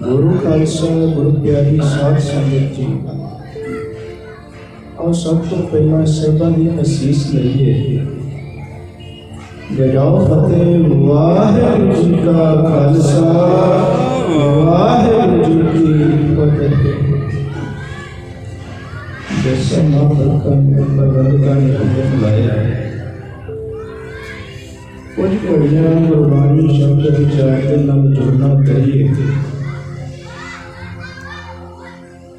गुरु खालसा गुरु प्यारी साध संगत जी, और सब तो पहला शब्दां दी असीस लईए। गजाओ फतेह। वाहिगुरू जी का खालसा वाहिगुरू जी की फतेह। जैसा महापुरखों ने प्रबंधकों ने हुक्म लाया है, कुछ घड़ियां गुरबाणी शब्द विचार के नाल जुड़ना करिए।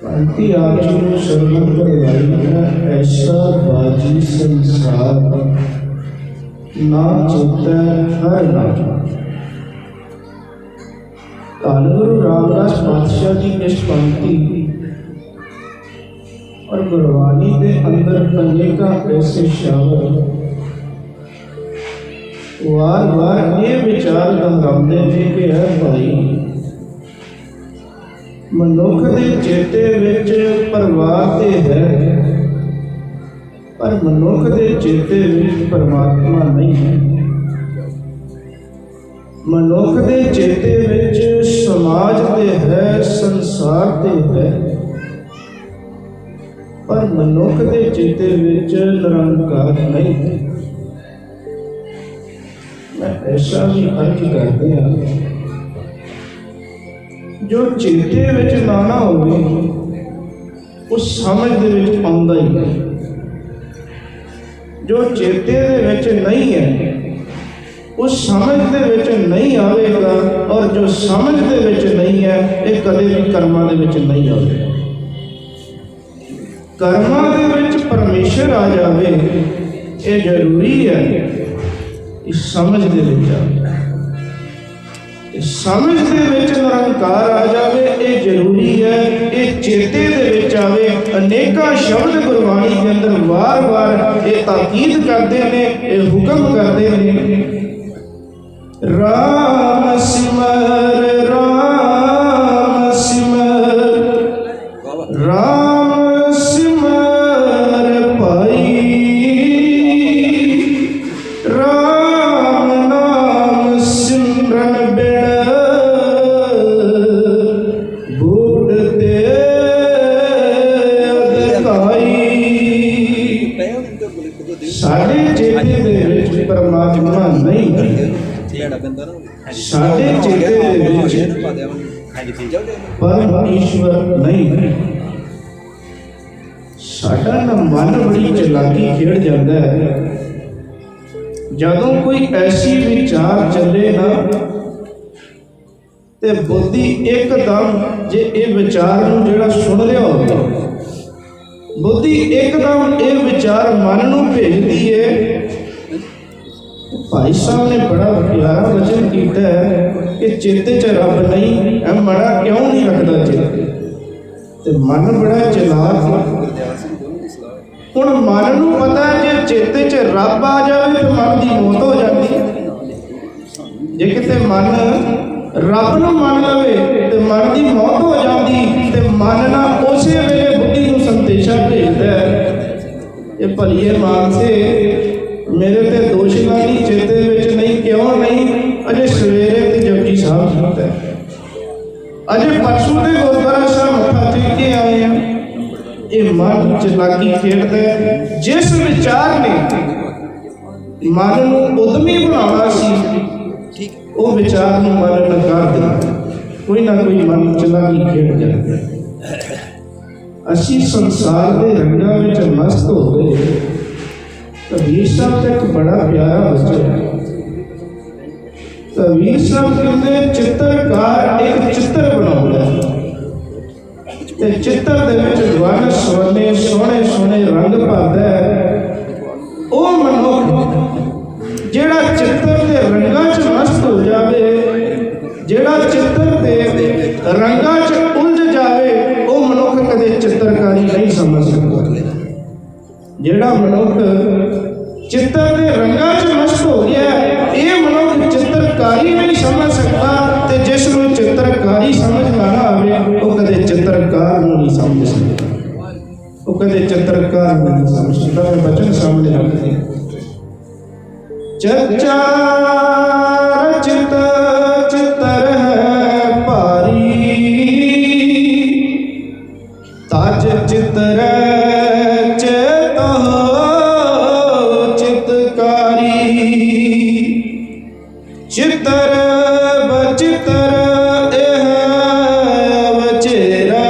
क्रांति आप जी ने शरण करवाई है, ऐसा बाजी संसार ना चेता हर नाम। धन गुरु रामदास पातशाह जी इस पंक्ति और गुरबाणी के अंदर अनेका ऐसे शब्द वार वार ये विचार दोहराते हैं कि है भाई, मनुख के चेते विच परवाह ते है, पर मनुख के चेते विच परमात्मा नहीं है। मनुख के चेते विच समाज ते है, संसार ते है, पर मनुख के चेते विच निरंकार नहीं है। मैं ऐसा भी अर्ज करते हैं, जो चेते विच ना होवे उस समझ दे विच आउंदा ही है। जो चेते दे विच नहीं है उस समझ दे विच नहीं आवेगा, और जो समझ दे विच नहीं है ये कदे भी कर्मां दे विच नहीं आवेगा। कर्मां दे विच परमेश्वर आ जावे ये जरूरी है, इस समझ दे विच आवे। समझ दे विच निरंकार आ जावे ये जरूरी है, ये चेते दे विच आवे। अनेका शब्द गुरबाणी के अंदर वार वार ये ताकीद करते हैं, ये हुक्म करते हैं। राम सिमर राम सिमर राम सिमर भाई, राम नाम सिमरन साढ़े चेते दे विच परमात्मा नहीं है, साढ़े चेते दे विच परम ईश्वर नहीं है। साडा ना मन बड़ी चलाकी खेड़ जाता है, जदों कोई ऐसी विचार चले ना ਤੇ ਬੁੱਧੀ ਇੱਕਦਮ ਜੇ ਇਹ ਵਿਚਾਰ ਨੂੰ ਜਿਹੜਾ ਸੁਣ ਰਿਹਾ ਹੋਵੇ, ਬੁੱਧੀ ਇੱਕਦਮ ਇਹ ਵਿਚਾਰ ਮਨ ਨੂੰ ਭੇਜਦੀ ਹੈ। ਭਾਈ ਸਾਹਿਬ ਨੇ ਬੜਾ ਪਿਆਰਾ ਵਚਨ ਕੀਤਾ ਹੈ ਕਿ ਚੇਤੇ 'ਚ ਰੱਬ ਨਹੀਂ, ਇਹ ਮੜਾ ਕਿਉਂ ਨਹੀਂ ਰੱਖਦਾ ਚੇਤੇ। ਤੇ ਮਨ ਬੜਾ ਚਲਾਕ। ਹੁਣ ਮਨ ਨੂੰ ਪਤਾ ਜੇ ਚੇਤੇ 'ਚ ਰੱਬ ਆ ਜਾਵੇ ਤਾਂ ਮਨ ਦੀ ਮੌਤ ਹੋ ਜਾਂਦੀ ਹੈ। ਜੇ ਕਿਤੇ ਮਨ ਰੱਬ ਨੂੰ ਮੰਨ ਲਵੇ ਤੇ ਮਨ ਦੀ ਮੌਤ ਹੋ ਜਾਂਦੀ। ਤੇ ਮਨ ਨਾ ਉਸੇ ਵੇਲੇ ਬੁੱਧੀ ਨੂੰ ਸੰਦੇਸ਼ਾ ਭੇਜਦਾ ਇਹ ਭਲੀਏ ਮਾਨਸੇ ਮੇਰੇ ਤੇ ਦੋਸ਼ ਨਹੀਂ, ਚੇਤੇ ਵਿੱਚ ਨਹੀਂ। ਕਿਉਂ ਨਹੀਂ? ਅਜੇ ਸਵੇਰੇ ਤੇ ਜਪਜੀ ਸਾਹਿਬ ਕੀਤਾ, ਅਜੇ ਪਰਸੋਂ ਦੇ ਗੁਰਦੁਆਰਾ ਸਾਹਿਬ ਮੱਥਾ ਟੇਕ ਕੇ ਆਏ ਆ। ਇਹ ਮਨ ਚਲਾਕੀ ਖੇਡਦਾ। ਜਿਸ ਵਿਚਾਰ ਨੇ ਮਨ ਨੂੰ ਉਦਮੀ ਬਣਾਉਣਾ ਸੀ, ਉਹ ਵਿਚਾਰ ਨੂੰ ਮਨ ਨਕਾਰ ਦਿੰਦਾ। ਕੋਈ ਨਾ ਕੋਈ ਮਨ ਚਲਾਕੀ ਖੇਡ ਜਾਂਦਾ। ਅਸੀਂ ਸੰਸਾਰ ਦੇ ਰੰਗਾਂ ਵਿੱਚ ਮਸਤ ਹੋ ਗਏ। ਕਬੀਰ ਸਾਹਿਬ ਦਾ ਇੱਕ ਬੜਾ ਪਿਆਰਾ ਵਚਨ ਹੈ। ਕਬੀਰ ਸਾਹਿਬ ਕਹਿੰਦੇ ਚਿੱਤਰਕਾਰ ਇੱਕ ਚਿੱਤਰ ਬਣਾਉਂਦਾ ਤੇ ਚਿੱਤਰ ਦੇ ਵਿੱਚ ਵੰਨ ਸਵੰਨੇ ਸੋਹਣੇ ਸੋਹਣੇ ਰੰਗ ਭਰਦਾ ਹੈ। ਉਹ ਮਨੁੱਖ ਜਿਹੜਾ ਚਿੱਤਰ ਦੇ ਰੰਗਾਂ 'ਚ ਮਸਤ ਹੋ ਜਾਵੇ, ਜਿਹੜਾ ਚਿੱਤਰ ਦੇ ਰੰਗਾਂ 'ਚ ਉਲਝ ਜਾਵੇ, ਉਹ ਮਨੁੱਖ ਕਦੇ ਚਿੱਤਰਕਾਰੀ ਨਹੀਂ ਸਮਝ ਸਕਦਾ। ਜਿਹੜਾ ਮਨੁੱਖ ਚਿੱਤਰ ਦੇ ਰੰਗਾਂ 'ਚ ਮਸਤ ਹੋ ਗਿਆ, ਇਹ ਮਨੁੱਖ ਚਿੱਤਰਕਾਰੀ ਨਹੀਂ ਸਮਝ ਸਕਦਾ। ਤੇ ਜਿਸ ਨੂੰ ਚਿੱਤਰਕਾਰੀ ਸਮਝ ਨਾ ਆਵੇ, ਉਹ ਕਦੇ ਚਿੱਤਰਕਾਰ ਨੂੰ ਨਹੀਂ ਸਮਝ ਸਕਦਾ। ਉਹ ਕਦੇ ਚਿੱਤਰਕਾਰ ਨੂੰ ਨਹੀਂ ਸਮਝ ਸਕਦਾ। ਮੈਂ ਬਚਨ ਸਾਹਮਣੇ ਰੱਖਦੇ ਚਰਚਾ ਰਚਿਤ ਚਿੱਤਰ ਹੈ ਭਾਰੀ, ਤਾਜ ਚਿੱਤਰ ਚਿੱਤਰ ਬਚਿੱਤਰ ਇਹ ਵਚੇਰਾ,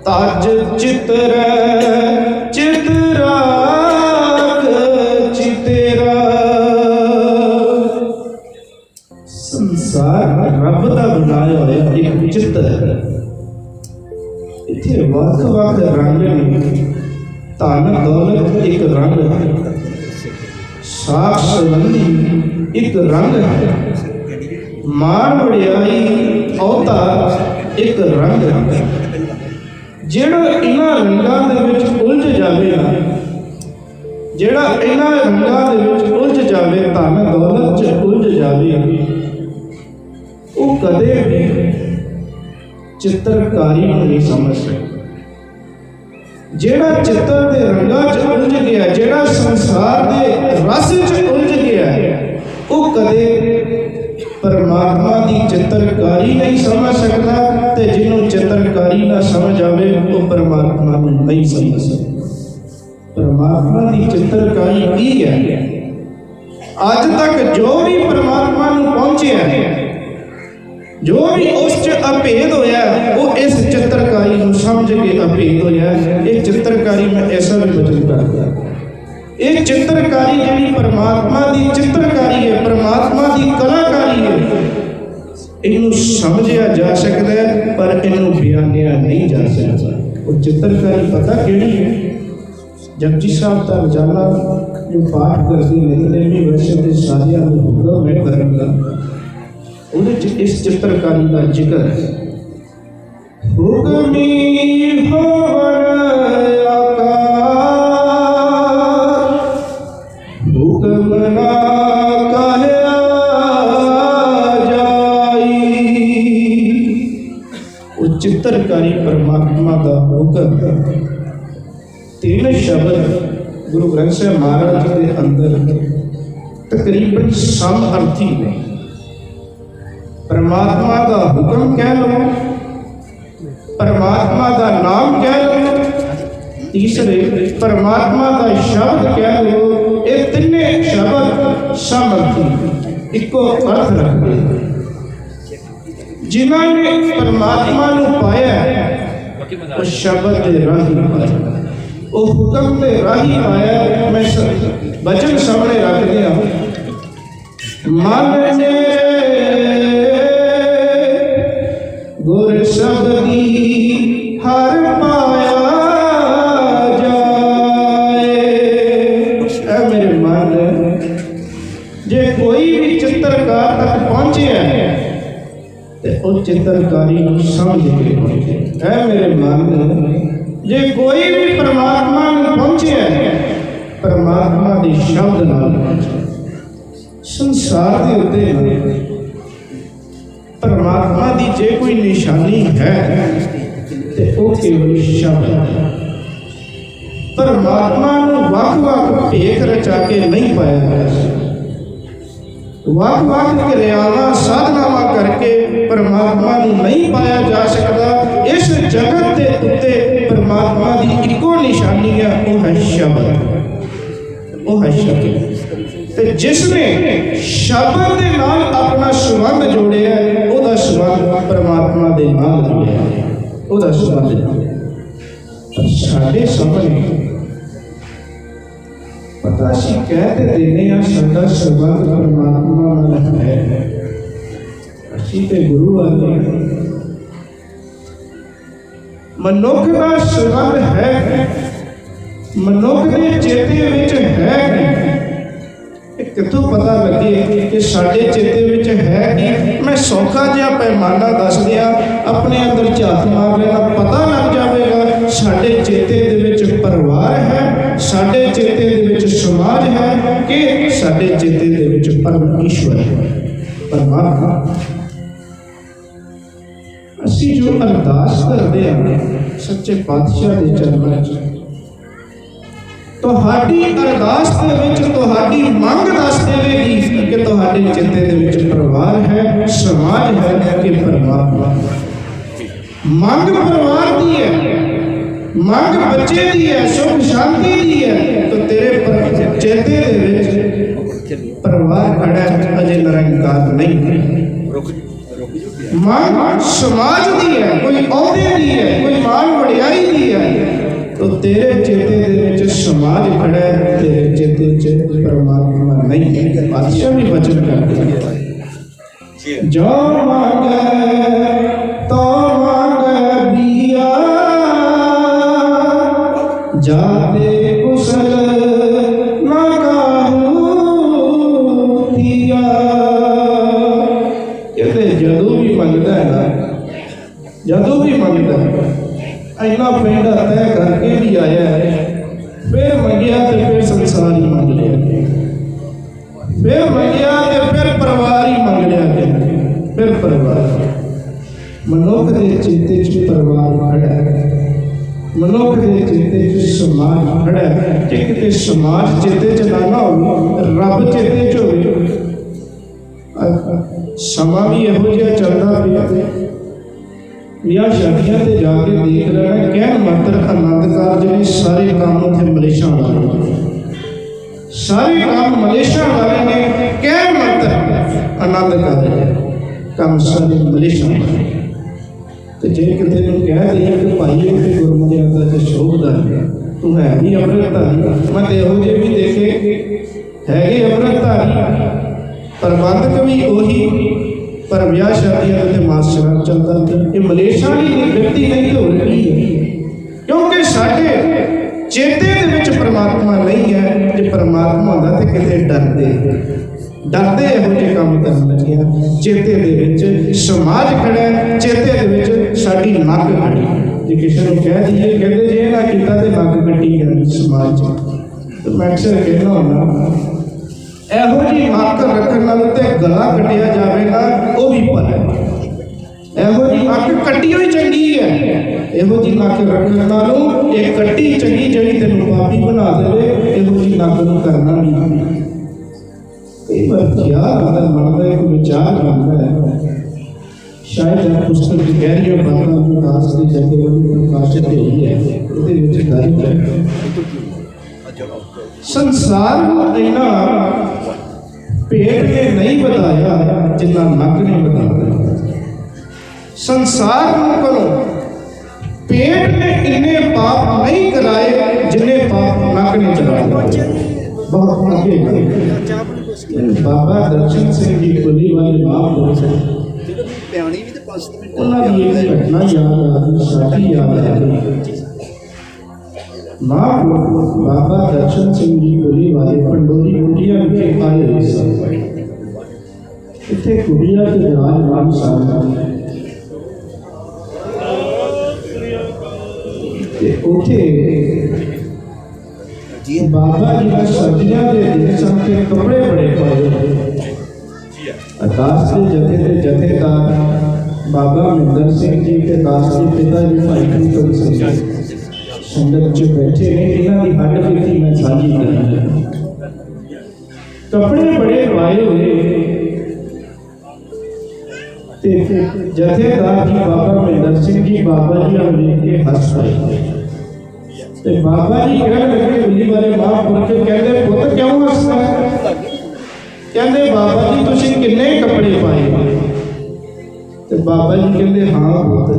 ਤਾਜ ਚਿੱਤਰ ਚਿਤਰਾਕ ਚਿਤੇਰਾ। ਸੰਸਾਰ ਰੱਬ ਦਾ ਬਣਾਇਆ ਹੋਇਆ ਇੱਕ ਚਿੱਤਰ ਹੈ। ਇੱਥੇ ਵੱਖ ਵੱਖ ਰੰਗ ਨੇ। ਧਨ ਦੌਲਤ ਇੱਕ ਰੰਗ ਹੈ, ਸਾਖ ਸੰਬੰਧੀ ਇੱਕ ਰੰਗ ਹੈ, ਮਾਣ ਵਡਿਆਈ ਅਹੁਦਾ ਇੱਕ ਰੰਗ ਹੈ। ਜਿਹੜਾ ਇਹਨਾਂ ਰੰਗਾਂ ਦੇ ਵਿੱਚ ਉਲਝ ਜਾਵੇ ਨਾ, ਜਿਹੜਾ ਇਹਨਾਂ ਰੰਗਾਂ ਦੇ ਵਿੱਚ ਉਲਝ ਜਾਵੇ, ਧਨ ਦੌਲਤ 'ਚ ਉਲਝ ਜਾਵੇ, ਉਹ ਕਦੇ ਵੀ ਚਿੱਤਰਕਾਰੀ ਨੂੰ ਨਹੀਂ ਸਮਝ ਸਕਦਾ। ਜਿਹੜਾ ਚਿੱਤਰ ਦੇ ਰੰਗਾਂ 'ਚ ਉਲਝ ਗਿਆ, ਜਿਹੜਾ ਸੰਸਾਰ ਦੇ ਰਸ 'ਚ ਉਲਝ ਗਿਆ, ਉਹ ਕਦੇ ਪਰਮਾਤਮਾ ਦੀ ਚਿੱਤਰਕਾਰੀ ਨਹੀਂ ਸਮਝ ਸਕਦਾ। ਤੇ ਜਿਹਨੂੰ ਚਿੱਤਰਕਾਰੀ ਨਾ ਸਮਝ ਆਵੇ, ਉਹ ਪਰਮਾਤਮਾ ਨੂੰ ਨਹੀਂ ਸਮਝ ਸਕਦਾ। ਪਰਮਾਤਮਾ ਦੀ ਚਿੱਤਰਕਾਰੀ ਕੀ ਹੈ? ਅੱਜ ਤੱਕ ਜੋ ਵੀ ਪਰਮਾਤਮਾ ਨੂੰ ਪਹੁੰਚਿਆ, ਜੋ ਵੀ ਉਸ 'ਚ ਅਭੇਦ ਹੋਇਆ, ਉਹ ਇਸ ਚਿੱਤਰਕਾਰੀ ਨੂੰ ਸਮਝ ਕੇ ਅਭੇਦ ਹੋਇਆ। ਇਹ ਚਿੱਤਰਕਾਰੀ ਮੈਂ ਐਸਾ ਵੀ ਬਚਨ ਕਰਦਾ, ਇਹ ਚਿੱਤਰਕਾਰੀ ਜਿਹੜੀ ਪਰਮਾਤਮਾ ਦੀ ਚਿੱਤਰਕਾਰੀ ਹੈ, ਪਰਮਾਤਮਾ ਦੀ ਕਲਾਕਾਰੀ ਹੈ, ਇਹਨੂੰ ਸਮਝਿਆ ਜਾ ਸਕਦਾ ਹੈ ਪਰ ਇਹਨੂੰ ਬਿਆਨਿਆ ਨਹੀਂ ਜਾ ਸਕਦਾ। ਉਹ ਚਿੱਤਰਕਾਰੀ ਪਤਾ ਕਿਹੜੀ ਹੈ? ਜਪਜੀ ਸਾਹਿਬ ਦਾ ਰੋਜ਼ਾਨਾ ਜੋ ਪਾਠ ਕਰਦੇ ਨੇ, ਵੀ ਵੈਸੇ ਤੇ ਸਾਰਿਆਂ ਨੂੰ ਹੁਕਮ ਹੈ ਕਰਨ ਦਾ, ਉਹਦੇ 'ਚ ਇਸ ਚਿੱਤਰਕਾਰੀ ਦਾ ਜ਼ਿਕਰ ਹੈ। ਹੁਕਮੀ ਹੋਵਨ ਆਕਾਰ, ਹੁਕਮ ਨਾ ਕਹਿਆ ਜਾਈ। ਉਹ ਚਿੱਤਰਕਾਰੀ ਪਰਮਾਤਮਾ ਦਾ ਹੁਕਮ ਹੈ। ਤਿੰਨ ਸ਼ਬਦ ਗੁਰੂ ਗ੍ਰੰਥ ਸਾਹਿਬ ਮਹਾਰਾਜ ਦੇ ਅੰਦਰ ਤਕਰੀਬਨ ਸਮ ਅਰਥੀ ਨੇ। परमात्मा का हुक्म कह लो, परमात्मा का नाम कह लो, तीसरे परमात्मा का शब्द कह लो। ये तिने शब्द समर्थी इको अर्थ रखते हैं। जिन्होंने परमात्मा को पाया वो शब्द के राही पाया, वो हुक्म के राही पाया। मैं वचन सामने रख दिया। मन मेरे गुर शब्दी हर पाया जाए। ऐ मेरे मन, जे कोई भी चित्रकार तक पहुंचे है ते उस चित्रकारी को समझ के पहुंचे। ऐ मेरे मन, जे कोई भी परमात्मा में पहुंचे है, परमात्मा के शब्द नाल पहुंचे। संसार के उत्ते परमात्मा की जे कोई निशानी है ते वो केवल शब्द है। परमात्मा नूं वख-वख भेख रचा के नहीं पाया जा, वख-वख क्रियावां साधनावां करके परमात्मा नूं नहीं पाया जा सकता। इस जगत के उत्ते परमात्मा की इको निशानी है, वो है शब्द, वो है शब्द। ते जिसने शब्द के नाल अपना संबंध जोड़िया है, उसका संबंध परमात्मा के नाल जोड़िया है, उसका संबंध। पर साडे सामने पता सी कहते देने आ साडा संबंध परमात्मा नाल है, असीं ते गुरु वाले मनुख का संबंध है, मनुख के चेते विच है। कितों पता लगे कि साडे चेते विच है कि मैं सौखा जिहा पैमाना दस दिया, अपने अंदर झात मार लेना, पता लग जाएगा साडे चेते दे विच परिवार है, साडे चेते दे विच समाज है, कि साडे चेते दे विच परमेश्वर है, परमात्मा। असीं जो अरदास करते हैं सच्चे पातशाह के चरणों च, तुहाडी अरदास दे विच तुहाडी मंग दस देवेगी कि तुहाडे चित्ते दे विच परिवार है, समाज है, कि परमात्मा। मंग परिवार दी है, मंग बच्चे दी है, सुख शांति दी है, तो तेरे चेते दे विच परिवार खड़ा है, अजे निरंकार नहीं। मंग समाज दी है, कोई औहदे दी है, कोई मान वडियाई दी है, तो तेरे चेते दे विच समाज खड़ा है, तेरे चेते च परमात्मा नहीं है। बादशाह भी वचन करते हैं, जो मांगे तो मांगे दिया, जाते कुशल ना काहू दिया। कहते जदों भी मंगता है ना, जदों भी मंगता है, इन्ना पेंडा तय करके भी आया है, फिर मंगिया तो फिर संसार ही मंग लिया, फिर मंगिया तो फिर परिवार ही मंग लिया, फिर परिवार। मनुख के चेते च परिवार खड़ा है, मनुख के चेते च समाज खड़ा है। जे किते समाज चेते च ना हो, रब चेते च हो, समा भी इहो जिहा चलदा पिया। विआह शादियां ते जाके देख रहा है, कहन मात्र आनंद कारज ने सारे काम उत्थे मलेशा वाले, सारे काम मलेशा वाले ने, कहन मात्र आनंद कारज काम सारे मलेशा वाले। तो जे किते नूं कह दईए कि भाई इत्थे गुरमर्यादा च शोभदा है, तू है भी अमृतधारी, मैं ते इहो जे भी देखे हैगे अमृतधारी, प्रबंधक भी उही, पर ब्याह शादियां ते मास्टरां चलदा ते ये मलेशा की गलती नहीं हो रही है, क्योंकि साडे चेते दे विच परमात्मा नहीं है। जे परमात्मा होंदा ते किते डरदे इहो जे काम करन लगे। चेते दे विच समाज खड़ा है, चेते दे विच साडी नक खड़ी। जे किसी नूं कह दईए कहंदे जे ना कीता ते नक कट्टी है समाज च, तो मैं अक्सर कहना हुंदा ਇਹੋ जी अख रखण नाल ते गला कटिया जावे ना, वो भी भला है। ਇਹੋ जी अख कट्टी हुई चंगी है, ਇਹੋ जी नक रखण नालों ये कट्टी चंगी जिहड़ी तैनूं पापी बना देवे, ਇਹੋ जी नक नूं करना नहीं। कई बार ख्याल आता मन का एक विचार बनता है, शायद पुस्तक की गहरी बातों को दास की जगह प्रकाशित हुई है, उसके विच दर्ज है संसार को इन्ना पेट ने नहीं बताया जिन्ना नक ने बताया। संसार को पेट ने इन्ने पाप नहीं कराए जिन्ने पाप नक ने चलाए। बहुत आगे बाबा दर्शन सिंह जी पुली वाले महापुरुष उन्होंने एक घटना याद आ गई, साथी याद आ गई। महापुरुष बाबा दर्शन सिंह जी पुली वाले पंडोरी कुटिया के आए हुए सन। इतने कुटिया के विराजमान सन बाबा जी का सर्दियों के दिन सन के कपड़े बड़े पाए। अरदास के जथेदार बाबा महिंदर सिंह जी के दास के पिता जी भाई कुंदन सिंह संगत च बैठे ने, इन्हां दी हड्ड पीती मैं साझी करनी। कपड़े बड़े पाए हुए जथेदार जी बाबा महिंदर सिंह जी बाबा जी वेख के हंस पए। बाबा जी कहने लगे बुली वाले महापुरुष कहते पुत्र क्यों हंसदा है? कहते बाबा जी तुसीं किन्ने कपड़े पाए? ते बाबा जी कहते हाँ पुत्र।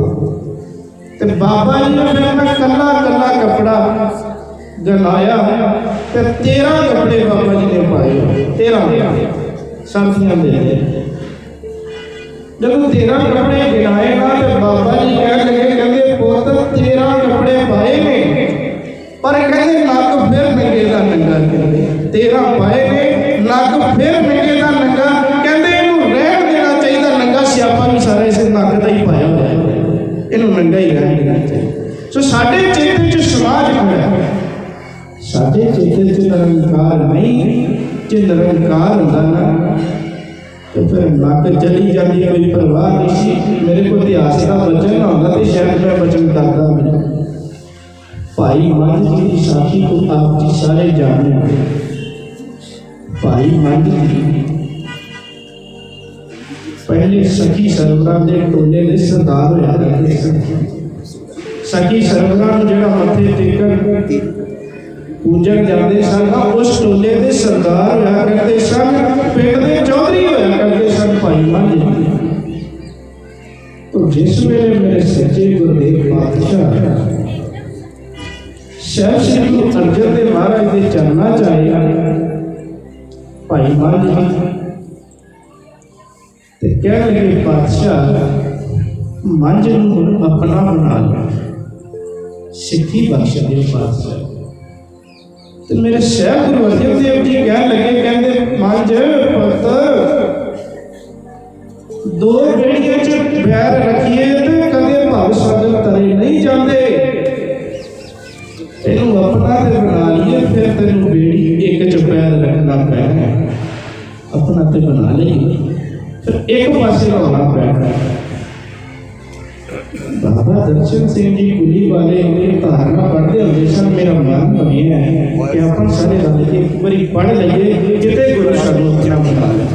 ते बाबा जी ने फिर मैं कला कला कपड़ा गनाया ते 13 कपड़े बाबा जी ने पाए। 13 सर्दियों दे जब 13 कपड़े गिनाए ना तो बाबा जी कह लगे कहते पुत्र 13 कपड़े पाए ने पर कहते नग फिर नंगे का नंगा। कहते 13 पाए ने नग फिर नंगे का नंगा। कहते इनू रहन देना चाहिए नंगा, सियापा भी सारा इस नग का ही पाया हुआ है, इनू नंगा ही रहन देना चाहिए। सो साडे चेते च समाज खड़ा, साडे चेते च निरंकार नहीं, जे निरंकार होंदा ना तो फिर नग चली जाती कोई परवाह नहीं सी। मेरे को इतिहास का वचन होंदा तो शायद मैं वचन करता भी। भाई मंझ जी की साखी को आप जी सारे जानते। भाई मंझ जी पहले सखी सरवरां दे टोले दे सरदार होया करदे सन। सखी सरवरां जिहड़ा मत्थे टेकन पूजन जाते सन उस टोले दे सरदार होया करदे सन, पिंड दे चौधरी होया करदे सन भाई मंझ जी। तो जिस वेले मेरे सच्चे गुरुदेव पातशाह शहर श्री गुरु अर्जन देव महाराज के चरणों च आए भाई मंझ जी कह लगे पातशाह मंझ नूं अपना बना लो, सिक्खी बख्श दे पातशाह। तो मेरे शहर गुरु अर्जन देव जी कह लगे कहते मंझ पुत 2 बेड़ियां च बैर रखिए तो कदे भव सागर तरे नहीं जाते। तेनू अपना ते बना लिए फिर तेनू बेड़ी एक च पैर रखना पैना, अपना ते बना ली फिर एक पासे होना पैना। बाबा दर्शन सिंह जी पुली वाले धारणा पढ़ते होंगे सन, मेरा मन बनिया है कि अपन सारे रल के एक बारी पढ़ लीए जिते गुरु सानू अपना बना ले।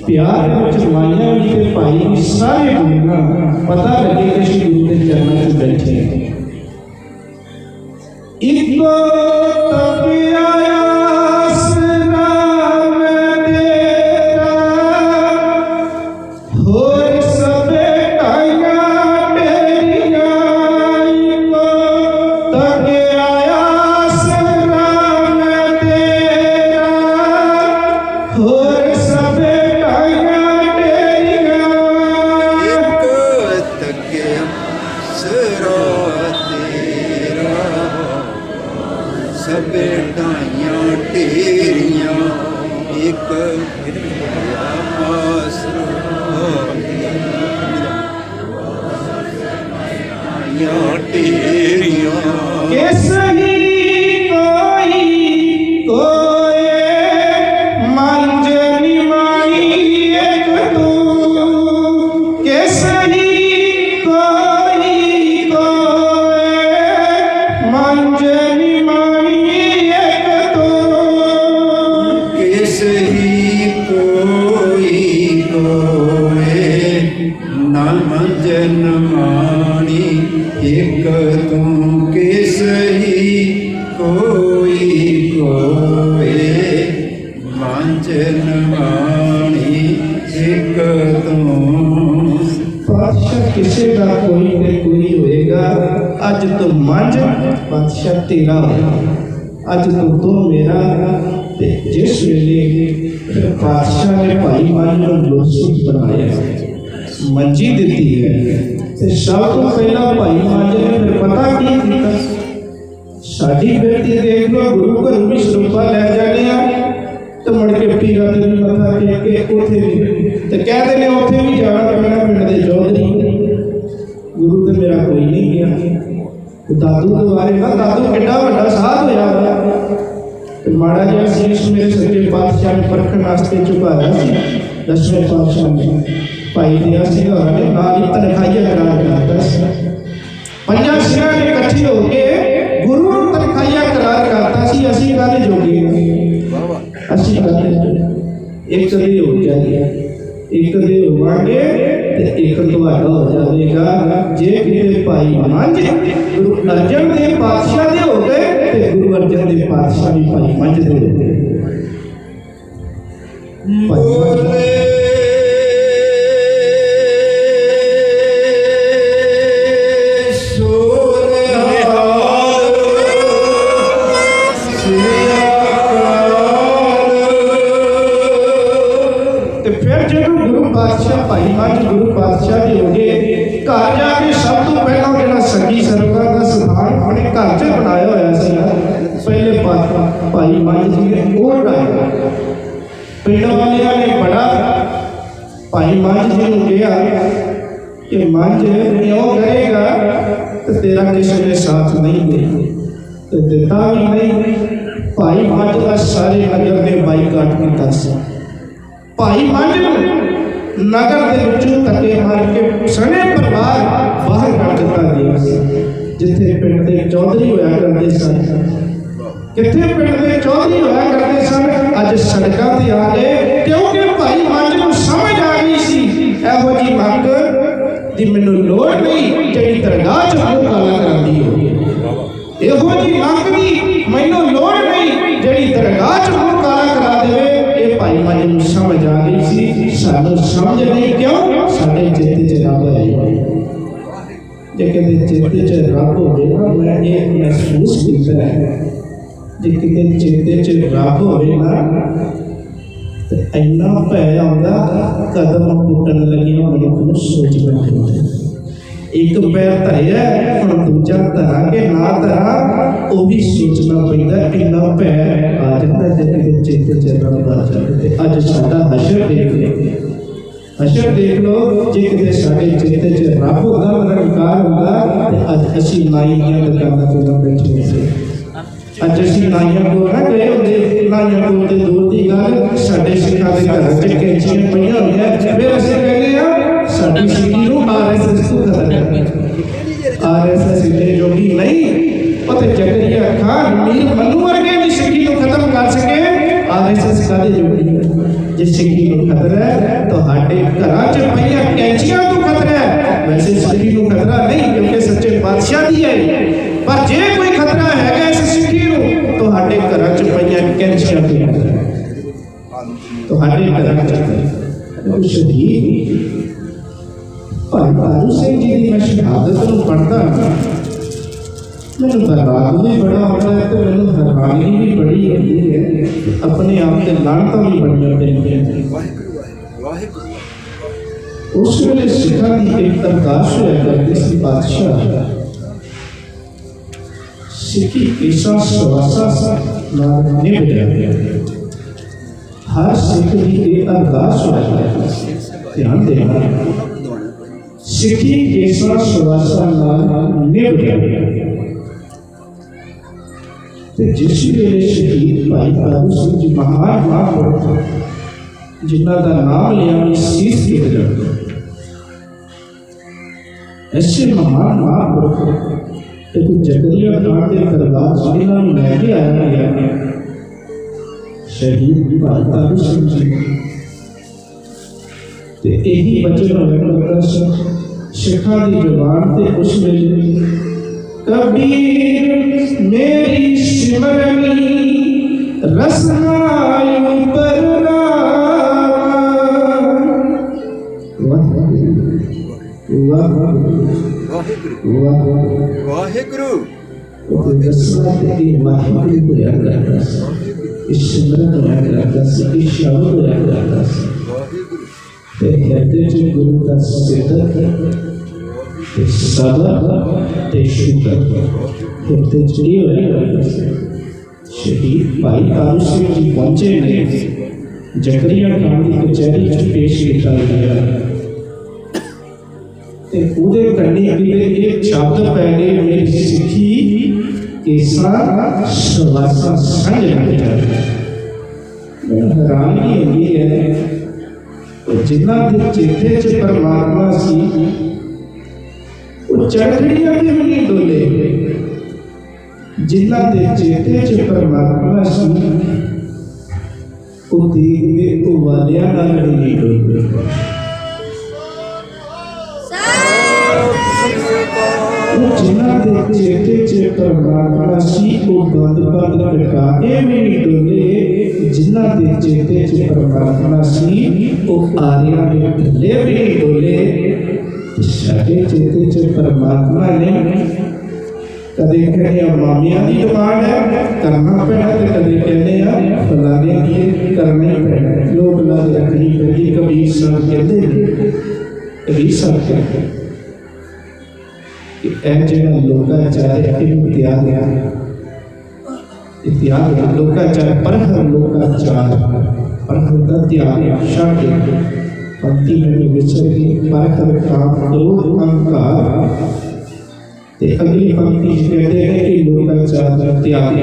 प्यार विच माइयां भी ते भाई भी सारे गुरु पता लगे कि श्री गुरु के चरणों में बैठे हैं। इको तक आयास नाम तेरा होर सबे काया तेरिया। इको तक आयास नाम तेरा होर सबे काया तेरिया। इको तक सरा सबे ढाइयां ढेरियां एक ढेरियां किस ही कोई कोए मंझ निमाई एक तू। किस ही कोई कोए मंझ निमाई एक तू। किस ही कोई कोए ना मंजन मानी एक तू। किस ही कोई कोए मंजन मानी एक तू। पातशाह किसी का कोई ते कोई होएगा, अज तो मंझ पातशाह तेरा होगा, अज तो मेरा ते जिस वेले फिर पातशाह ने भाई मान को लोसी बनाया मंजी दी है ते सब तो पहला भाई मान ने फिर पता की कीता साडी बेटी देख लो गुरु घर भी स्वरूपा ले जाने आ तो मुड़ के पीरा ते भी मथा टेक के उथे भी ते कहते ने उथे भी जाना पैना पिंड दे चौधरी गुरु ते मेरा कोई नहीं गया दादू दुआरे ना दादू किड्डा वड्डा साध होया ते माड़ा जिहा शीश मेरे सच्चे पातशाह ने परखण वास्ते झुकाया सी 10वें पातशाह ने भाई दिया सिंह ने नाल ही तनखाइया करा दिता पंजां सिंहां ने इकट्ठे हो के गुरु ਨੂੰ तनखाइया करार करता सी ਅਸੀਂ ਕਾਹਦੇ ਜੋਗੇ ਅਸੀਂ ਕਾਹਦੇ ਇੱਕ ਦੇ ਹੋ ਜਾਈਏ ਇੱਕ ਦੇ ਹੋਵਾਂਗੇ ਤੇ ਇੱਕ ਤੁਹਾਡਾ ਹੋ ਜਾਵੇਗਾ ਜੇ ਕਿਤੇ ਭਾਈ ਮੰਝ ਗੁਰੂ ਅਰਜਨ ਦੇਵ ਪਾਤਸ਼ਾਹ ਦੇ ਹੋ ਗਏ ਤੇ ਗੁਰੂ ਅਰਜਨ ਦੇਵ ਪਾਤਸ਼ਾਹ ਵੀ ਭਾਈ ਮੰਝ ਦੇ ਹੋ ਗਏ ਬੋਲੇ भाई मंझ गुरु पातशाह जी हो गए घर जाके सब तो पहला जो संगी सरकार का स्थान अपने घर च बनाया होया पहले भाई मंझ जी ने वो बनाया पिंड वालिया ने बड़ा भाई मंझ जी को कहा कि मंझ क्यों करेगा तो तेरा किसी ने साथ नहीं दे तो दिता भी नहीं भाई मंझ का सारे नगर ने बाईकाट किया भाई मंझ नगर के विचों धक्के मार के सने परिवार बाहर कर दिता गया जिथे पिंड के चौधरी होया करते सन किथे पिंड के चौधरी होया करते सन अज सड़कों ते आ गए क्योंकि भाई मंझ को समझ आ गई सी एहो जी मंग दी मैनूं लोड़ नहीं जिहड़ी दरगाह च मुंह काला करांदी हो एहो जी मंग दी मैनूं लोड़ नहीं जिहड़ी दरगाह च मुंह काला करा देवे भाई मंझ को समझ आ गई सी सानू समझ नहीं क्यों साडे चेते च रब है जे किते चेते च रब होवे ना मैं ये महसूस कीता है जे किते चेते च रब होवे ना ते इन्ना भै आउंदा कदम पुट्टन लगी मनुख नूं सोच बैठे एक पैर धरिया हुण दूजा धरा के ना धरा वो भी सोचना पैंदा इन्ना भै आ जांदा जे किते चेते च रब आ जाए अज साडा हशर देख लो जे किते साडे चेते च रब होगा निरंकार होगा ते अज असीं नाई दीआं दुकानां ते बैठे सी अज असीं नाइयां कोल ना गए हुंदे नाइयां कोल ते दूर दी गल साडे सिखां दे घर च कैंचियां पईआं होईआं फिर असीं कहने आ साडी सिक्खी नूं आरएसएस तो खतरा आरएसएस इन्ने जोगी नहीं पते जकरिया खान मीर मनु वर्गे भी सिक्खी नूं खत्म कर सके आरएसएस कादे जोगी जे सिक्खी नूं खतरा है तो हाडे घरां च पईआं कैंचियां तो खतरा है वैसे सिक्खी नूं खतरा नहीं क्योंकि सच्चे पातशाह दी है पर जे कोई खतरा है इस सिक्खी नूं तो हाडे घरां च पईआं कैंचियां तो खतरा है तो हाडे घरां च शहीद भाई बाजू सिंह जी की मैं शहादत को पढ़ता मैंने राग भी बड़ा होता है तो मैंने हैरानी भी बड़ी होती है अपने आप से लानता भी बड़ी होती है उस वेले सिखा की एक अरदास होया करती सी बादशाह सिखी केसा सवासा नाल निभ जाए हर सिख की एक अरदास होया करती ध्यान देना सिखी केसा सवासा नाल निभ जाए ते जिस वेले शहीद भाई तारू सिंह जी महान महापुरुष जिन्हां दा नाम लिया भी शीश गिर जाता ऐसे महान महापुरुष एक जकरिया खान के दरबार जिन्हां नूं लैके आया गया शहीद भाई तारू सिंह जी ते यही वचन होया सिखा दी जुबान ते उस वेले कबीर मेरी सिमरनी रसनाई पर वाहिगुरु इस सिमरन होया करता सी, इस शब्द होया करता सी ते हिरदे च गुरु का सिद्ध ते सबर ते शुक्र हिरदे च ये होया करता सी। शहीद भाई तारू सिंह जी पहुंचे ने जकरिया खान की कचहरी च पेश किया गया ते उहदे कन्ने अगले एक शब्द पै गए, मेरी सिक्खी केसा सवासा संग लग जाए। हैरानगी होगी है जिन्ना के चेते च परमात्मा सी वो चढ़खड़ियां भी नहीं डोले, जिन्ना के चेते च परमात्मा सी वो देखते तो वालिया नाल नहीं डोले। जिन्ना के चेते च परमात्मा सी वो बंद बंद कटा के भी नहीं डोले, जिन्ना के चेते च परमात्मा सी वो आरिया के थले भी नहीं डोले। साडे चेते च परमात्मा ने कदे कहने मामिया की डिमांड है करना पैना, तो कदे कहने फलाने की करना ही पैना। लोग लाद रखनी पैगी। कबीर साहब कहते कबीर साहब कहते कि ऐ जिहड़ा लोकाचार इहनूं त्याग त्याग लोकाचार परहर लोकाचार परहर दा त्याग छड्ड पंक्ति में विचर के परहर काम क्रोध अहंकार ते अगली पंक्ति कहते हैं कि लोकाचार का त्याग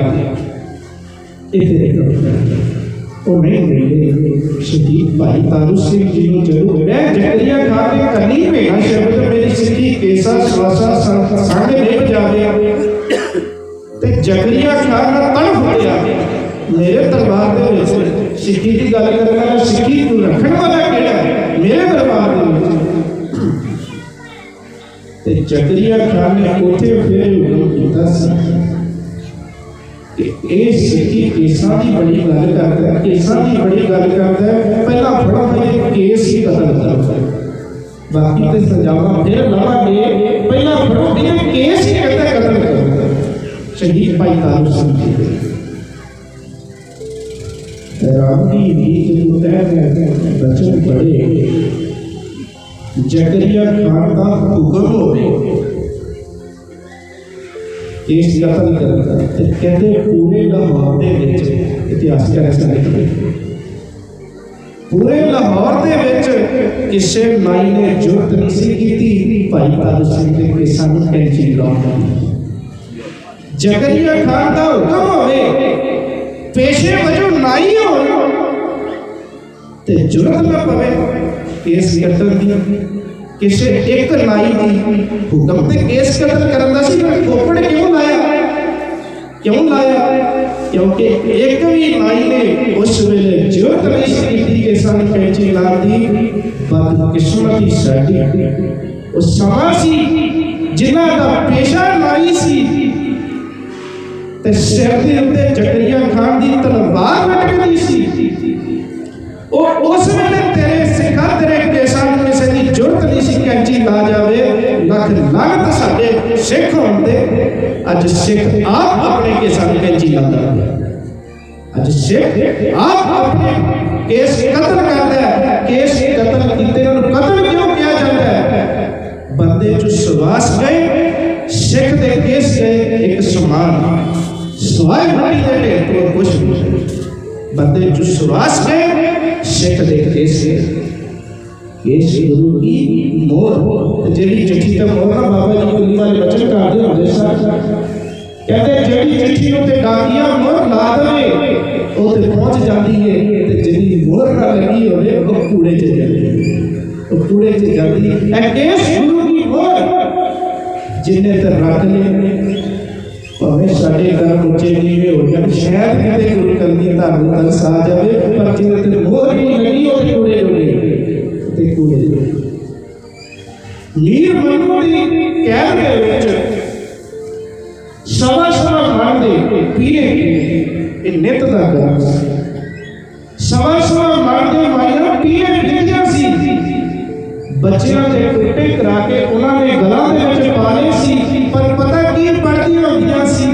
वो नहीं मिले। शहीद भाई तारू सिंह जी ने जरूर मैं जकरिया खान ने करनी भेड़ा शब्द मेरी सिक्खी केसा श्वासा संग नहीं बजावे ते जकरिया खान ना तड़फ गया मेरे दरबार दे विच सिक्खी की गल करना सिक्खी तू रखण वाला केड़ा मेरे दरबार दे विच ते जकरिया खान ने उथे फिर हुक्म कीता सी कि ए सिक्खी केसां दी बड़ी गल करदा है, केसां दी बड़ी गल करदा है। पहला फड़ो ये केस ही कतल करदा है, बाकी ते सजावां फिर लावांगे। पहला फड़ो ये केस ही कहता है कतल करदा है। शहीद भाई तारू सिंह जी रामदी दी जो तय बचन पढ़े जकरिया खान का हुक्म होवे केस कतल करता ते कहते पूरे लाहौर दे विच इतिहासकार ऐसा लिखदे पूरे लाहौर दे विच किसे नाई ने जुर्त नहीं सी कीती भाई तारू सिंह दे केसां नूं कैंची लाउण दी। जकरिया खान का हुक्म होवे पेशे वजों नाई हो ते जुर्त ना पवे केस कतल दी। किसे एक नाई दी हुक्म ते केस कतल करन दा सी पर खोपड़ क्यों लाया क्योंकि एक भी नाई ने उस वेले जुर्त नहीं सी कि सानू कैंची ला दी। बदकिस्मती साडी उस समा सी जिन्हां दा पेशा नाई सी ते सिर दे उत्ते जकरिया खान दी तलवार लटकदी सी। ओ उस वेले तेरे सिखा तेरे केसां नूं किसे दी जुर्त नहीं सी कैंची ला जावे। लख लानत साडे सिख होंदे अज सिख आप अपने केसां नूं कैंची लांदा है। अज सिख आप अपने केस कतल करदा है। केस कतल कीते नूं कतल क्यों किया जाता है? बंदे जो सवास गए सिख दे केस गए एक समान सवाई बड़ी दे ढेर तो कुछ नहीं। बंदे जो सवास गए सिख दे केस गए केस गुरु की मोर जेड़ी चिट्ठी ते मोर ना बाबा जी कुली वाले बचन करदे हुंदे सन कहते जेड़ी चिट्ठी उत्ते डाकिया मोर ला देवे ओ ते पहुंच जाती है ते जेड़ी मोर ना लगी होवे ओ कूड़े च जाती है। ओ कूड़े च जाती है। ए केस गुरु की मोर जिन्ने ते रख ले भावें साडे घर ऊंचे नीवे हो जाण शायद किते गुरु कलगी धार्मिक तरस आ जावे पर जिन्ने ते मोर नहीं लगी ओ ते कूड़े डोले कूड़े मीर मनु दी कैद दे विच सवा सवा मन दे पीरे ए नित दा काम सवा सवा मन दे माइयां पीरे विद्या सी बच्चियां दे कुट्टे करा के उन्हां ने गलां दे विच पाले सी पर पता की पढ़दी होंदियां सी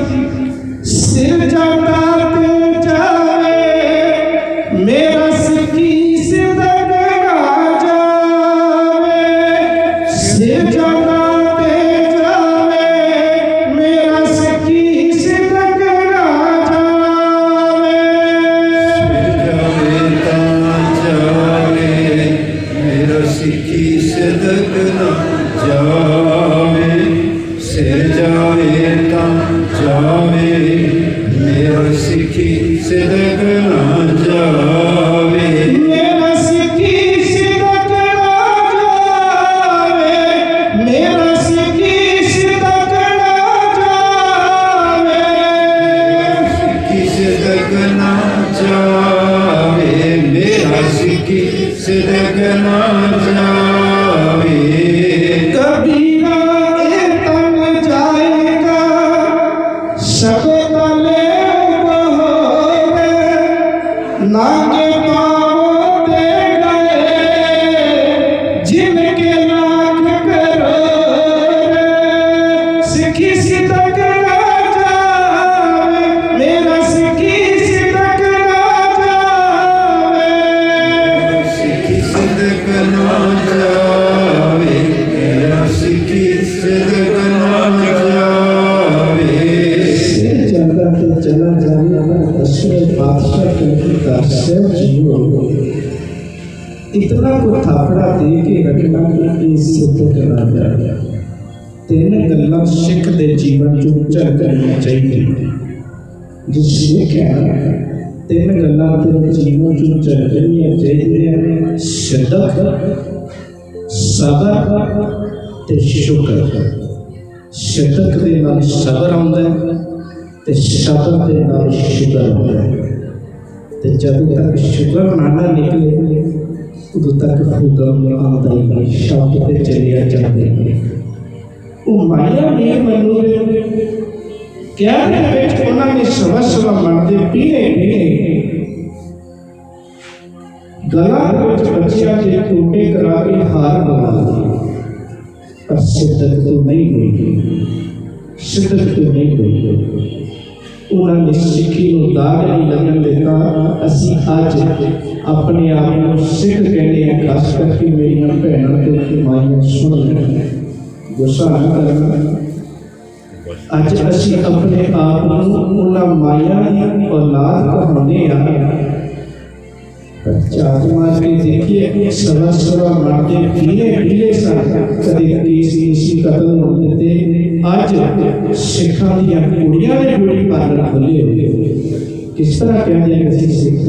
सिर जाता ते जावे ਸਿਦਕ ਨਾ ਜਾਵੇ, ਸਿਰ ਜਾਵੇ ਤਾਂ ਜਾਵੇ, ਮੇਰਾ ਸਿੱਖੀ ਸਿਦਕ ਨਾ ਜਾਵੇ। ਮੇਰਾ ਸਿੱਖੀ ਸਿਦਕ ਨਾ ਜਾਵੇ, ਮੇਰਾ ਸਿੱਖੀ ਸਿਦਕ ਨਾ ਜਾਵੇ, ਸਿੱਖੀ ਸਿਦਕ ਨਾ ਜਾਵੇ, ਮੇਰਾ ਸਿੱਖੀ ਸਿਦਕ ਨਾ ਜਾਵੇ। ਕਬੀਰਾ ਇਹ ਤਨ ਜਾਏਗਾ ਸਭੇ ਤਲੇ ਬਹੋਰੇ, ਨਾਗੇ ਪਾਵੋ ਤੇ ਗਏ ਜਿਨ ਕੇ ਲਾਖ ਕਰੋੜੇ। ਸਿੱਖੀ ਸਿਦਕ ਨਾ ਜਾਵੇ, ਮੇਰਾ ਸਿੱਖੀ ਸਿਦਕ ਨਾ ਜਾਵੇ, ਸਿੱਖੀ ਸਿਦਕ ਨਾ ਜਾਵੇ, ਮੇਰਾ ਸਿੱਖੀ ਸਿਦਕ ਨਾ ਜਾਵੇ। ਸਿਰ ਜਾਂਦਾ ਤੇ ਚਲਾ ਜਾਵੇ ਅਗਰ ਅਸਲੇ ਬਾਦਸ਼ਾਹ ਕਲਗੀਧਰ ਸਾਹਿਬ ਜੀ ਹੋ। ਇਤਨਾ ਕੋ ਥਾਪੜਾ ਦੇ ਕੇ ਰੱਖਣਾ ਕਿ ਇਹ ਸਿੱਧ ਕਰਾ ਜਾਏ। ਤਿੰਨ ਗੱਲਾਂ ਸਿੱਖ ਦੇ ਜੀਵਨ ਚ ਉਚਾਰ ਕਰਨੀਆਂ ਚਾਹੀਦੀਆਂ। ਜਿਸ ਨੇ ਕਿਹਾ ਤਿੰਨ ਗੱਲਾਂ ਤੇ ਜੀਵਨ ਚ ਉਚਾਰ ਕਰਨੀਆਂ ਚਾਹੀਦੀਆਂ: ਸਦਕ, ਸਬਰ ਤੇ ਸ਼ੁਕਰ। ਸਦਕ ਦੇ ਨਾਲ ਸਬਰ ਆਉਂਦਾ ਹੈ ਤੇ ਸਬਰ ਦੇ ਨਾਲ ਸ਼ੁਕਰ ਆਉਂਦਾ ਹੈ। ਤੇ ਜਦੋਂ ਤੱਕ ਸ਼ੁਕਰ ਨਾ ਨਿਕਲੇ ਉਦੋਂ ਤੱਕ ਹੁਕਮ ਆਉਂਦਾ ਹੀ ਨਹੀਂ, ਸ਼ਬਦ ਤੇ ਚਲਿਆ ਜਾਂਦਾ ਹੈ। ਉਹ ਮਾਇਆ ਨੇ ਮੈਨੂੰ ਕਿਹਾ ਦੇ ਵਿੱਚ ਉਹਨਾਂ ਨੇ ਸਵਾ ਸਵਾ ਮਨ ਦੇ ਪੀਣੇ ਗਲਾਂ ਦੇ ਵਿੱਚ ਬੱਚਿਆਂ ਦੇ ਟੋਟੇ ਕਰਾ ਕੇ ਹਾਰ ਬਣਾ ਦਿੱਤੇ, ਪਰ ਸਿੱਧਕ ਤੋਂ ਨਹੀਂ ਹੋਈ, ਸਿੱਧਕ ਤੋਂ ਨਹੀਂ ਹੋਈ। ਉਹਨਾਂ ਨੇ ਸਿੱਖੀ ਨੂੰ ਦਾਗ ਨਹੀਂ ਲੱਗਣ ਦਿੱਤਾ। ਅਸੀਂ ਅੱਜ ਆਪਣੇ ਆਪ ਨੂੰ ਸਿੱਖ ਕਹਿੰਦੇ ਹਾਂ, ਖਾਸ ਕਰਕੇ ਮੇਰੀਆਂ ਭੈਣਾਂ ਤੇ ਮਾਈਆਂ ਸੁਣ ਲੈਣ, ਗੁੱਸਾ ਨਾ ਕਰਨਾ। ਅੱਜ ਅਸੀਂ ਆਪਣੇ ਆਪ ਨੂੰ ਉਹਨਾਂ ਮਾਈਆਂ ਦੀ ਔਲਾਦ ਕਹਾਉਂਦੇ ਹਾਂ। ਚਾਰ ਮਾਰ ਕੇ ਦੇਖੀਏ ਸਵਾ ਸਵਾ ਮਰਦੇ ਪੀਲੇ ਸਨ, ਕਦੇ ਕੇਸੀ ਕਤਲ ਹੁੰਦੇ ਤੇ ਅੱਜ ਸਿੱਖਾਂ ਦੀਆਂ ਕੁੜੀਆਂ ਦੇ ਡਿਊਟੀ ਪਾਰਲਰ ਖੋਲੇ ਹੋਏ। ਕਿਸ ਤਰ੍ਹਾਂ ਕਹਿੰਦੇ ਕਿ ਅਸੀਂ ਸਿੱਖ?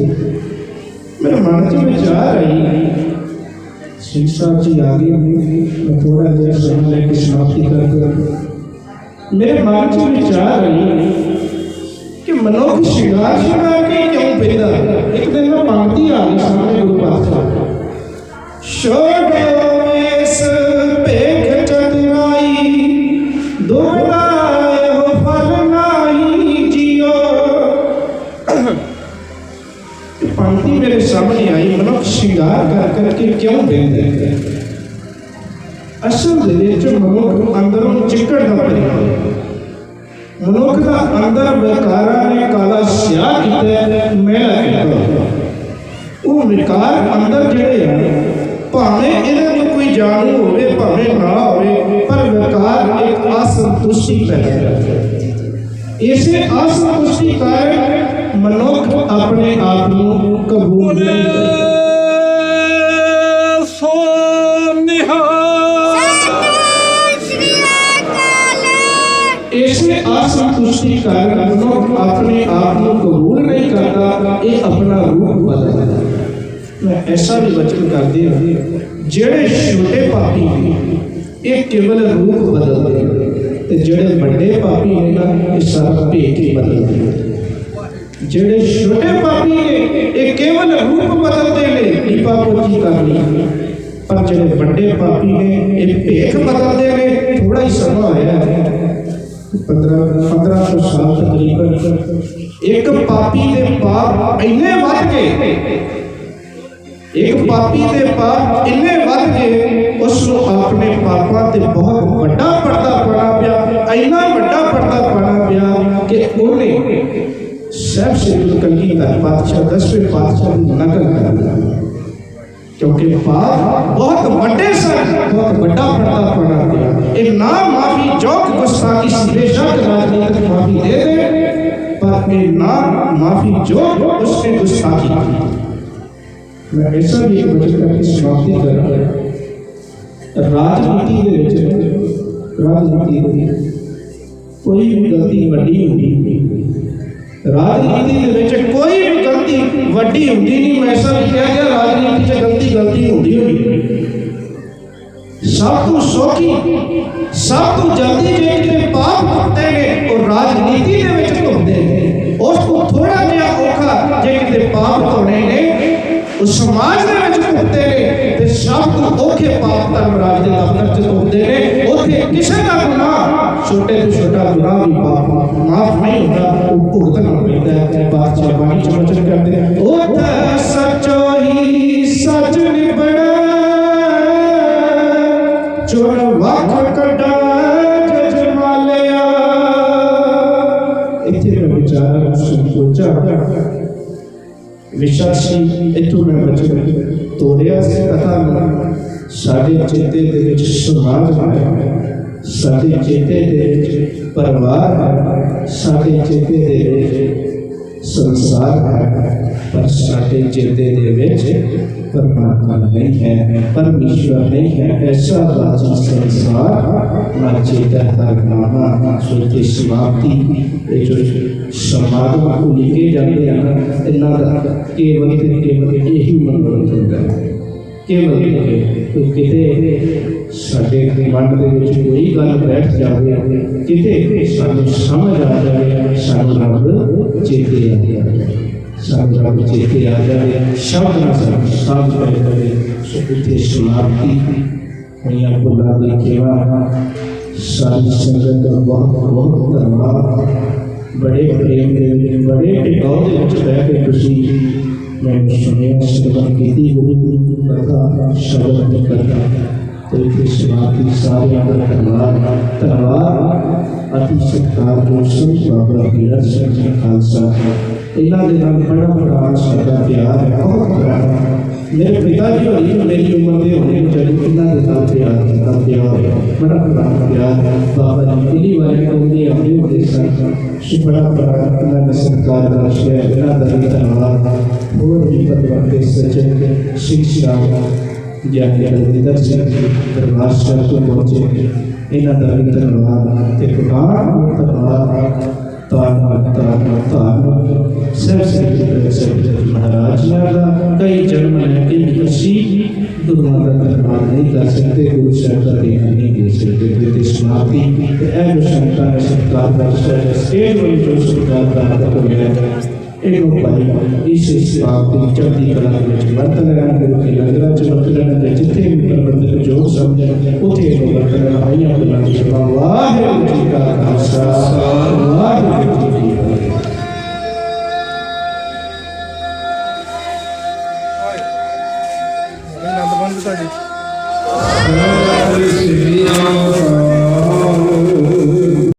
ਮੇਰੇ ਮਨ 'ਚ ਵਿਚਾਰ ਆਈ, ਸਿੰਘ ਸਾਹਿਬ ਜੀ ਆ ਗਏ, ਮੈਂ ਥੋੜਾ ਜਿਹਾ ਸਮਾਂ ਲੈ ਕੇ ਸਮਾਪਤੀ ਕਰ। ਮੇਰੇ ਮਨ 'ਚ ਵਿਚਾਰ ਆਈ ਕਿ ਮਨੁੱਖ ਸ਼ਿੰਗਾਰ ਕੇ ਕਿਉਂ ਪੈਂਦਾ। ਇੱਕ ਦਿਨ ਮੈਂ ਮੰਗਦੀ ਆ ਗਈ ਸਾਹਮਣੇ ਗੁਰੂ ਪਾਤਸ਼ਾਹ, ਛੋੜੋ ਇਸ ਭੇਖ ਚਤੁਰਾਈ, ਦੁਬਦਾ ਇਹੋ ਫਲ ਨਾਹੀ ਜੀਓ। ਪੰਕਤੀ ਮੇਰੇ ਸਾਹਮਣੇ ਆਈ, ਮਨੁੱਖ ਸ਼ਿੰਗਾਰ ਕਰਕੇ ਕਿਉਂ ਪੈਂਦਾ। ਅਸਲ ਦੇ ਵਿੱਚ ਮਨੁੱਖ ਅੰਦਰੋਂ ਚਿੱਕੜ ਦਾ ਭਰਿਆ। ਮਨੁੱਖ ਦਾ ਅੰਦਰ ਵਿਕਾਰਾਂ ਨੇ ਕਾਲਾ ਸਿਆਹ ਕੀਤਾ, ਮੈਲਾ ਕੀਤਾ। ਉਹ ਵਿਕਾਰ ਅੰਦਰ ਜਿਹੜੇ ਆ, ਭਾਵੇਂ ਇਹਨਾਂ ਨੂੰ ਕੋਈ ਜਾਣੂ ਹੋਵੇ ਭਾਵੇਂ ਨਾ ਹੋਵੇ, ਪਰ ਵਿਕਾਰ ਇੱਕ ਅਸੰਤੁਸ਼ਟੀ ਪੈਦਾ ਕਰਦਾ। ਇਸੇ ਅਸੰਤੁਸ਼ਟੀ ਕਾਰਨ ਮਨੁੱਖ ਆਪਣੇ ਆਪ ਨੂੰ ਕਬੂਲ ਨਹੀਂ ਕਰਦਾ। ਇਸੇ ਅਸੰਤੁਸ਼ਟੀ ਕਾਰਨ ਮਨੁੱਖ ਆਪਣੇ ਆਪ ਨੂੰ ਕਬੂਲ ਨਹੀਂ ਕਰਦਾ, ਇਹ ਆਪਣਾ ਰੂਪ ਬਦਲਦਾ। ਮੈਂ ਐਸਾ ਵੀ ਵਚਨ ਕਰਦੀ ਹਾਂ, ਜਿਹੜੇ ਛੋਟੇ ਪਾਪੀ ਨੇ ਇਹ ਕੇਵਲ ਰੂਪ ਬਦਲਦੇ ਨੇ, ਤੇ ਜਿਹੜੇ ਵੱਡੇ ਪਾਪੀ ਨੇ ਨਾ ਇਹ ਸਾਰਾ ਭੇਤ ਹੀ ਬਦਲਦੇ ਨੇ। ਜਿਹੜੇ ਛੋਟੇ ਪਾਪੀ ਨੇ ਇਹ ਕੇਵਲ ਰੂਪ ਬਦਲਦੇ ਨੇ, ਦੀਪਾ ਪੋਚੀ ਕਰਨੀ, ਪਰ ਜਿਹੜੇ ਵੱਡੇ ਪਾਪੀ ਨੇ ਇਹ ਭੇਖ ਬਦਲਦੇ ਨੇ। ਥੋੜਾ ਹੀ ਸਮਾਂ ਹੋਇਆ 1500 ਸਾਲ ਤਕਰੀਬਨ, ਇੱਕ ਪਾਪੀ ਦੇ ਪਾਪ ਇੰਨੇ ਵੱਧ ਗਏ, ਇੱਕ ਪਾਪੀ ਦੇ ਪਾਪ ਇੰਨੇ ਵੱਧ ਗਏ, ਉਸ ਨੂੰ ਆਪਣੇ ਪਾਪਾਂ ਤੇ ਬਹੁਤ ਵੱਡਾ ਪਰਦਾ ਪਾਉਣਾ ਪਿਆ। ਇੰਨਾ ਵੱਡਾ ਪਰਦਾ ਪਾਉਣਾ ਪਿਆ ਕਿ ਉਹਨੇ ਸਹਿਬ ਸ੍ਰੀ ਕਲਗੀਧਰ ਪਾਤਸ਼ਾਹ 10ਵੇਂ ਪਾਤਸ਼ਾਹ ਦੀ ਨਕਲ ਕਰ ਲਈ, क्योंकि पाप बहुत बड़े सन, बहुत बड़ा पड़ता पड़ा दिया। ये ना माफी जो गुस्ताखी बेशक राजनीतिक माफी दे दे, पर ये ना माफी जो उसने गुस्ताखी की। मैं ऐसा भी एक वचन करके समाप्ति कर रहा हूं ਰਾਜਨੀਤੀ ਦੇ ਵਿੱਚ ਕੋਈ ਵੀ ਗਲਤੀ ਵੱਡੀ ਹੁੰਦੀ ਨਹੀਂ। ਰਾਜਨੀਤੀ ਦੇ ਵਿੱਚ ਕੋਈ ਵੀ ਗਲਤੀ ਵੱਡੀ ਹੁੰਦੀ ਨਹੀਂ। ਮੈਂ ਸਭ ਕਿਹਾ ਗਿਆ ਰਾਜਨੀਤੀ 'ਚ ਗਲਤੀ ਹੁੰਦੀ ਹੋਈ। ਸਭ ਤੋਂ ਸੌਖੀ ਸਭ ਤੋਂ ਜਲਦੀ ਜੇ ਕਿਤੇ ਪਾਪ ਕਰਦੇ ਨੇ ਉਹ ਰਾਜਨੀਤੀ ਦੇ ਵਿੱਚ ਧੁੰਦੇ ਨੇ। ਉਸ ਤੋਂ ਥੋੜਾ ਜਿਹਾ ਔਖਾ ਜੇ ਕਿਤੇ ਪਾਪ ਧੋਣੇ ਨੇ ਉਹ ਸਮਾਜ ਦੇ ਵਿੱਚ ਧੁੰਦੇ ਨੇ। ਤੇ ਸਭ ਤੋਂ ਔਖੇ ਪਾਪ ਧਰਮਰਾਜ ਦੇ ਦਫ਼ਤਰ 'ਚ ਧੁੰਦੇ ਨੇ। ਉੱਥੇ ਕਿਸੇ ਦਾ ਗੁਨਾਹ ਛੋਟੇ ਤੋਂ ਛੋਟਾ ਗੁਨਾਹ ਵੀ ਪਾਪ ਮਾਫ ਨਹੀਂ ਹੁੰਦਾ, ਉਹ ਭੁਗਤਣਾ ਪੈਂਦਾ ਹੈ। ਬਾਦਸ਼ਾਹ ਬਾਣੀ 'ਚ ਵਚਨ ਕਰਦੇ ਉੱਥੇ ਸੱਚੋ ਹੀ ਸੱਚ ਨਿਬੜਾ ਚੋਰ ਵਖ ਕੱਢਾ ਜਜਮਾਲਿਆ। ਇੱਥੇ ਮੈਂ ਵਿਚਾਰ ਸੋਚਾ ਵਿਸ਼ਾਸੀ ਇੱਥੋਂ ਮੈਂ ਬਚਨ ਤੋੜਿਆ ਸੀ ਕਥਾ ਨੂੰ। ਸਾਡੇ ਚੇਤੇ ਦੇ ਵਿੱਚ ਸਮਾਜ ਹੈ, ਸਾਡੇ ਚੇਤੇ ਦੇ ਵਿੱਚ ਪਰਿਵਾਰ ਹੈ, ਸਾਡੇ ਚੇਤੇ ਦੇ ਵਿੱਚ ਸੰਸਾਰ ਹੈ, ਪਰ ਸਾਡੇ ਚੇਤੇ ਦੇ ਵਿੱਚ परमात्मा नहीं है, परमेश्वर नहीं है। ऐसा राजी संसार ना चेता धर्माना सोते समाप्ति जो समागम को लेके जाते हैं इन्ना केवल यही मनोरंजन होता है। केवल किते साडे मन दे विच कोई गल बैठ जाए, किते सानू समझ आ जाए, सानू रब चेते आ जाए, सानू रब चेते आ जाए, शब्द ना साथ करे सुखते समाप्ति हुई बुला लिखेवा। सारी संगत का बहुत बहुत धन्यवाद। बड़े प्रेम दे बड़े टिकाऊ दे विच बैठ के तुसी मैं सुनिया श्रवण की कथा शब्द की कथा तो इस समाप्ति सारे धन्यवाद अति सत्कार जो संत बाबा हीरा सिंह जी खालसा इन्हों के नाम बड़ा साਡਾ प्यार है, बहुत प्यार है। मेरे पिताजी होनी मेरी उम्र के होने जब इन्हों के नाम प्यार है, बड़ा प्यार है। बाबा जी दिल्ली वाले होंगे अपने होते सन, बड़ा इन्होंने सरकार का आश्रय इन्हों का भी धन्यवाद। और भी पदवंते सज्जन शिक्षा ज्ञानी बलविंदर सिंह दरबार साहब को पहुंचे, इन्हों का भी धन्यवाद। धन्यवाद महाराज कई जन्म लेके भी गुरु माता का धन्यवाद नहीं कर सकते, गुरु साहब का देना नहीं दे सकते। समाप्ति जो संतां ने सत्कार का स्टेज वाली जो सत्कार का ਇਹਨੂੰ ਭਾਈ ਇਸ समाप्ति चढ़ती कला ਵਿੱਚ ਵਰਤਨ ਰਹਿਣ ਦੇ ਲੰਗਰਾਂ ਚ ਵਰਤਨ ਦੇ ਜਿੱਥੇ ਵੀ ਪ੍ਰਬੰਧਕ ਜੋ ਸਮਝਣ ਉੱਥੇ ਇਹ ਵਰਤਨ ਆਈਆਂ ਗੱਲਾਂ ਦੀ ਸੇਵਾ। ਵਾਹਿਗੁਰੂ ਜੀ ਕਾ ਖਾਲਸਾ ਵਾਹਿਗੁਰੂ ਜੀ ਕੀ ਫਤਿਹ। आनंद बंद